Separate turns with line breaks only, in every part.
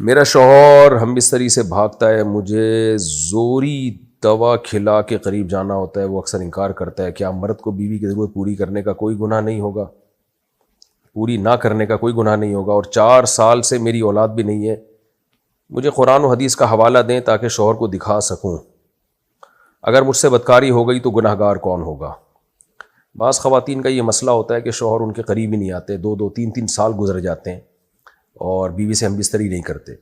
میرا شوہر ہم بستری سے بھاگتا ہے، مجھے زوری دوا کھلا کے قریب جانا ہوتا ہے، وہ اکثر انکار کرتا ہے۔ کیا مرد کو بیوی کی ضرورت پوری کرنے کا کوئی گناہ نہیں ہوگا؟ پوری نہ کرنے کا کوئی گناہ نہیں ہوگا، اور 4 سال سے میری اولاد بھی نہیں ہے۔ مجھے قرآن و حدیث کا حوالہ دیں تاکہ شوہر کو دکھا سکوں۔ اگر مجھ سے بدکاری ہو گئی تو گناہ گار کون ہوگا؟ بعض خواتین کا یہ مسئلہ ہوتا ہے کہ شوہر ان کے قریب ہی نہیں آتے، 2-3 سال گزر جاتے ہیں اور بیوی سے ہم بستری نہیں کرتے۔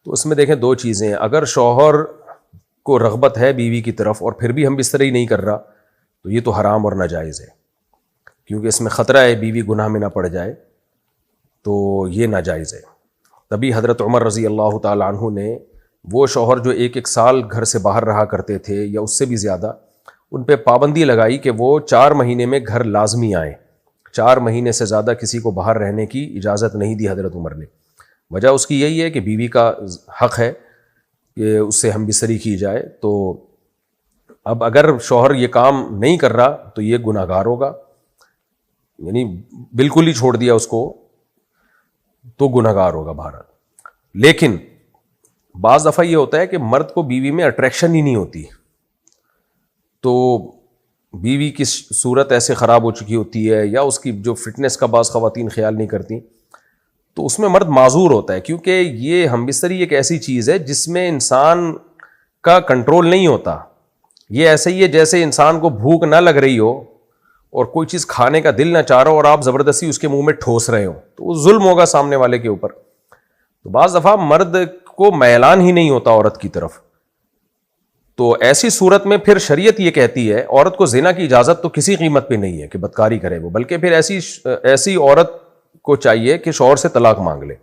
تو اس میں دیکھیں 2 چیزیں ہیں، اگر شوہر کو رغبت ہے بیوی کی طرف اور پھر بھی ہم بستری نہیں کر رہا تو یہ تو حرام اور ناجائز ہے، کیونکہ اس میں خطرہ ہے بیوی گناہ میں نہ پڑ جائے، تو یہ ناجائز ہے۔ تبھی حضرت عمر رضی اللہ تعالی عنہ نے وہ شوہر جو 1 سال گھر سے باہر رہا کرتے تھے یا اس سے بھی زیادہ، ان پہ پابندی لگائی کہ وہ 4 مہینے میں گھر لازمی آئیں۔ 4 مہینے سے زیادہ کسی کو باہر رہنے کی اجازت نہیں دی حضرت عمر نے۔ وجہ اس کی یہی ہے کہ بیوی کا حق ہے کہ اس سے ہم بستری کی جائے، تو اب اگر شوہر یہ کام نہیں کر رہا تو یہ گناہ گار ہوگا، یعنی بالکل ہی چھوڑ دیا اس کو تو گناہ گار ہوگا بہرحال۔ لیکن بعض دفعہ یہ ہوتا ہے کہ مرد کو بیوی میں اٹریکشن ہی نہیں ہوتی، تو بیوی کی صورت ایسے خراب ہو چکی ہوتی ہے یا اس کی جو فٹنس کا بعض خواتین خیال نہیں کرتی، تو اس میں مرد معذور ہوتا ہے، کیونکہ یہ ہم بستری ایک ایسی چیز ہے جس میں انسان کا کنٹرول نہیں ہوتا۔ یہ ایسے ہی ہے جیسے انسان کو بھوک نہ لگ رہی ہو اور کوئی چیز کھانے کا دل نہ چاہ رہا ہو اور آپ زبردستی اس کے منہ میں ٹھوس رہے ہو، تو وہ ظلم ہوگا سامنے والے کے اوپر۔ تو بعض دفعہ مرد کو میلان ہی نہیں ہوتا عورت کی طرف، تو ایسی صورت میں پھر شریعت یہ کہتی ہے عورت کو زنا کی اجازت تو کسی قیمت پہ نہیں ہے کہ بدکاری کرے وہ، بلکہ پھر ایسی عورت کو چاہیے کہ شوہر سے طلاق مانگ لے۔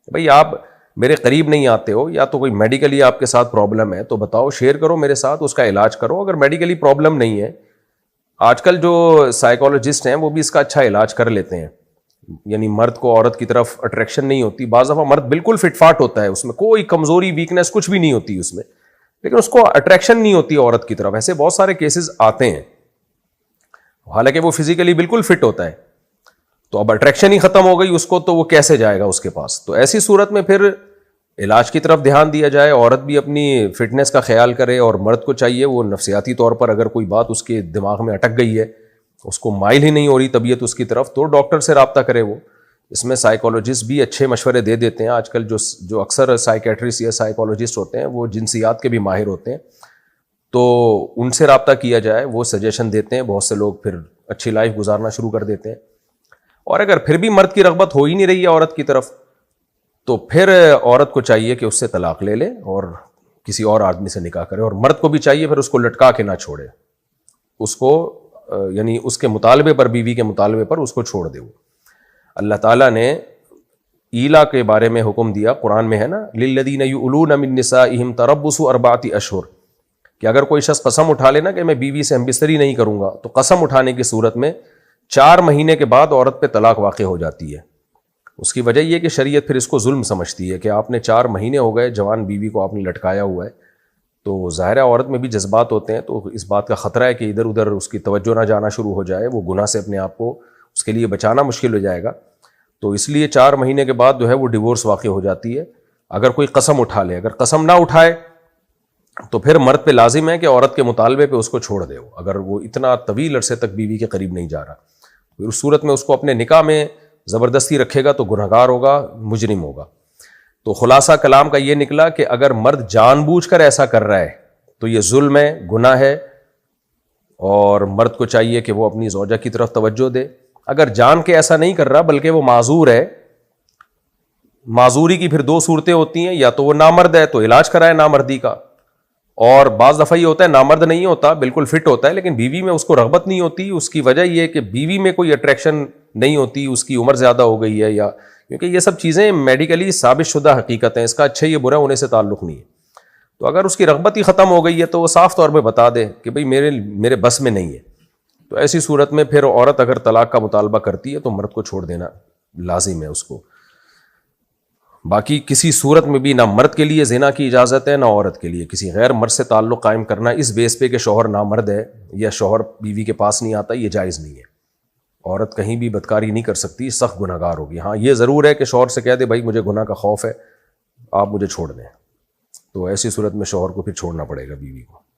بھئی آپ میرے قریب نہیں آتے ہو، یا تو کوئی میڈیکلی آپ کے ساتھ پرابلم ہے تو بتاؤ، شیئر کرو میرے ساتھ، اس کا علاج کرو۔ اگر میڈیکلی پرابلم نہیں ہے، آج کل جو سائیکالوجسٹ ہیں وہ بھی اس کا اچھا علاج کر لیتے ہیں، یعنی مرد کو عورت کی طرف اٹریکشن نہیں ہوتی۔ بعض دفعہ مرد بالکل فٹ فاٹ ہوتا ہے، اس میں کوئی کمزوری ویکنس کچھ بھی نہیں ہوتی اس میں، لیکن اس کو اٹریکشن نہیں ہوتی عورت کی طرف۔ ایسے بہت سارے کیسز آتے ہیں، حالانکہ وہ فزیکلی بالکل فٹ ہوتا ہے، تو اب اٹریکشن ہی ختم ہو گئی اس کو، تو وہ کیسے جائے گا اس کے پاس؟ تو ایسی صورت میں پھر علاج کی طرف دھیان دیا جائے، عورت بھی اپنی فٹنس کا خیال کرے، اور مرد کو چاہیے وہ نفسیاتی طور پر اگر کوئی بات اس کے دماغ میں اٹک گئی ہے، اس کو مائل ہی نہیں ہو رہی طبیعت اس کی طرف، تو ڈاکٹر سے رابطہ کرے وہ۔ اس میں سائیکالوجسٹ بھی اچھے مشورے دے دیتے ہیں۔ آج کل جو اکثر سائیکیٹرسٹ یا سائیکالوجسٹ ہوتے ہیں وہ جنسیات کے بھی ماہر ہوتے ہیں، تو ان سے رابطہ کیا جائے، وہ سجیشن دیتے ہیں، بہت سے لوگ پھر اچھی لائف گزارنا شروع کر دیتے ہیں۔ اور اگر پھر بھی مرد کی رغبت ہو ہی نہیں رہی ہے عورت کی طرف، تو پھر عورت کو چاہیے کہ اس سے طلاق لے لے اور کسی اور آدمی سے نکاح کرے، اور مرد کو بھی چاہیے پھر اس کو لٹکا کے نہ چھوڑے، اس کو یعنی اس کے مطالبے پر، بیوی کے مطالبے پر اس کو چھوڑ دے وہ۔ اللہ تعالیٰ نے ایلا کے بارے میں حکم دیا، قرآن میں ہے نا، للذین یؤلون من نسائہم تربص 4 اشہر، کہ اگر کوئی شخص قسم اٹھا لینا کہ میں بیوی سے ہم بستری نہیں کروں گا، تو قسم اٹھانے کی صورت میں 4 مہینے کے بعد عورت پہ طلاق واقع ہو جاتی ہے۔ اس کی وجہ یہ کہ شریعت پھر اس کو ظلم سمجھتی ہے کہ آپ نے 4 مہینے ہو گئے جوان بیوی کو آپ نے لٹکایا ہوا ہے، تو ظاہر ہے عورت میں بھی جذبات ہوتے ہیں، تو اس بات کا خطرہ ہے کہ ادھر ادھر اس کی توجہ نہ جانا شروع ہو جائے، وہ گناہ سے اپنے آپ کو اس کے لیے بچانا مشکل ہو جائے گا، تو اس لیے 4 مہینے کے بعد جو ہے وہ ڈیورس واقع ہو جاتی ہے اگر کوئی قسم اٹھا لے۔ اگر قسم نہ اٹھائے تو پھر مرد پہ لازم ہے کہ عورت کے مطالبے پہ اس کو چھوڑ دے، اگر وہ اتنا طویل عرصے تک بیوی کے قریب نہیں جا رہا، پھر اس صورت میں اس کو اپنے نکاح میں زبردستی رکھے گا تو گناہ گار ہوگا، مجرم ہوگا۔ تو خلاصہ کلام کا یہ نکلا کہ اگر مرد جان بوجھ کر ایسا کر رہا ہے تو یہ ظلم ہے، گناہ ہے، اور مرد کو چاہیے کہ وہ اپنی زوجہ کی طرف توجہ دے۔ اگر جان کے ایسا نہیں کر رہا بلکہ وہ معذور ہے، معذوری کی پھر 2 صورتیں ہوتی ہیں، یا تو وہ نامرد ہے تو علاج کرائے نامردی کا، اور بعض دفعہ یہ ہوتا ہے نامرد نہیں ہوتا، بالکل فٹ ہوتا ہے، لیکن بیوی میں اس کو رغبت نہیں ہوتی، اس کی وجہ یہ کہ بیوی میں کوئی اٹریکشن نہیں ہوتی، اس کی عمر زیادہ ہو گئی ہے، یا کیونکہ یہ سب چیزیں میڈیکلی ثابت شدہ حقیقت ہیں، اس کا اچھا یا برا ہونے سے تعلق نہیں ہے۔ تو اگر اس کی رغبت ہی ختم ہو گئی ہے تو وہ صاف طور پہ بتا دے کہ بھئی میرے بس میں نہیں ہے، تو ایسی صورت میں پھر عورت اگر طلاق کا مطالبہ کرتی ہے تو مرد کو چھوڑ دینا لازم ہے اس کو۔ باقی کسی صورت میں بھی نہ مرد کے لیے زنا کی اجازت ہے نہ عورت کے لیے کسی غیر مرد سے تعلق قائم کرنا اس بیس پہ کہ شوہر نامرد ہے یا شوہر بیوی کے پاس نہیں آتا، یہ جائز نہیں ہے۔ عورت کہیں بھی بدکاری نہیں کر سخت گناہ گار ہوگی۔ ہاں یہ ضرور ہے کہ شوہر سے کہہ دے بھائی مجھے گناہ کا خوف ہے، آپ مجھے چھوڑ دیں، تو ایسی صورت میں شوہر کو پھر چھوڑنا پڑے گا بیوی کو۔